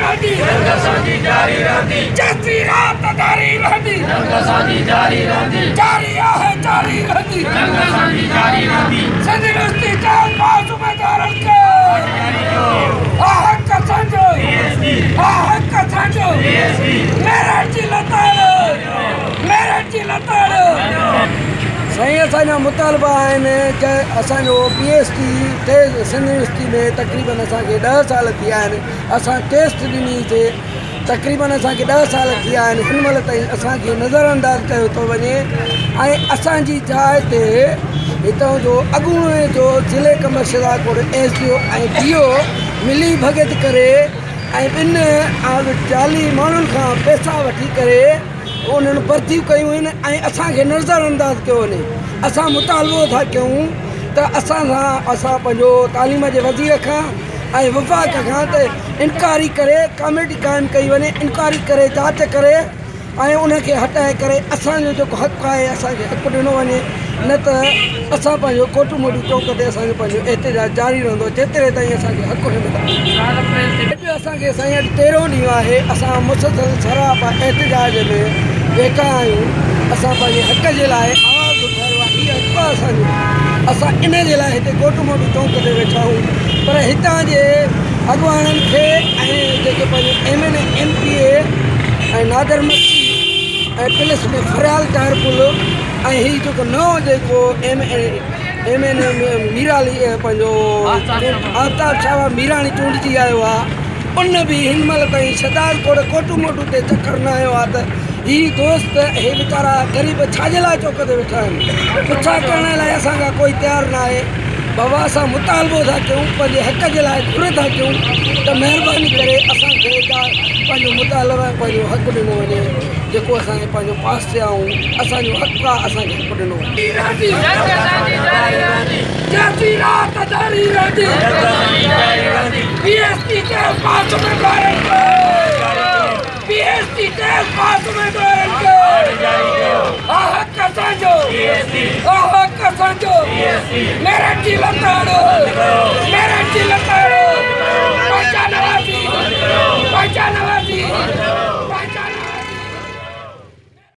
रहंदी जंग असांजी जारी रहंदी जेतिरी रात जारी रहंदी जंग असांजी जारी रहंदी जारी आहे जारी रहंदी जंग असांजी जारी रहंदी सिंध यूनिवर्सिटी जे पास उम्मीदवारनि खे हक़ असांजो हक़ असांजो मेरठ जी लताड़ साईं असांजा मुतालबा आहिनि की असांजो PhD सिंध यूनिवर्सिटी में तक़रीबन असांखे 10 साल थी विया आहिनि असां टेस्ट ॾिनीसीं तक़रीबन असांखे 10 साल थी विया आहिनि हिन महिल ताईं असांखे नज़रअंदाज़ कयो थो वञे ऐं असांजी जाइ ते हितां जो अॻूणे जो ज़िले कमर्शियल कोर्ट SDO ऐं DO मिली भगत करे ऐं ॿिनि 40 माण्हुनि खां पैसा वठी करे उन्हनि भर्तियूं कयूं आहिनि ऐं असांखे नज़रअंदाज़ कयो वञे असां मुतालबो था कयूं त असां पंहिंजो तालीम जे वज़ीर खां ऐं वफ़ाक़ खां त इनकारी करे कमेटी क़ाइमु कई वञे इनकारी करे जांच करे ऐं उनखे हटाए करे असांजो जेको हक़ु आहे असांखे हक़ु ॾिनो वञे न त असां पंहिंजो कोटू मोटू चौक ते असांजो पंहिंजो एहतजाज जारी रहंदो जेतिरे ताईं असांखे हक़ु ॾिनो असांखे साईं अॼु 13हों ॾींहुं आहे असां मुसलसल सरापा एहतजाज में वेठा आहियूं असां पंहिंजे हक़ जे लाइ आवाज़ उठायो आहे हीअ हक़ु आहे असांजो असां इन जे लाइ हिते कोटू मोटू चौक ते वेठा आहियूं पर हितां जे अॻुवाणनि खे ऐं जेके पंहिंजो MNA MPA ऐं नादर मस्ती ऐं पुलिस में फरियाल तारपुल ऐं हीउ जेको नओं जेको MNA मीराली पंहिंजो आफ्ताब शाह मीराणी चूंडिजी आयो आहे उन बि हिन महिल ताईं शहदाद कोटू मोटू ते चकर न आयो आहे त हीअ दोस्त हे वीचारा ग़रीब छाजे लाइ चौक ते वेठा आहिनि पुछा करण लाइ असांखां कोई तयारु न आहे बाबा असां मुतालबो था कयूं पंहिंजे हक़ जे लाइ घुर था कयूं त महिरबानी करे असांखे पंहिंजो मुतालबो पंहिंजो हक़ु ॾिनो वञे जेको असांखे पंहिंजो पास थिया आहियूं असांजो हक़ु आहे असांखे हक़ु ॾिनो मेरठ जी लताड़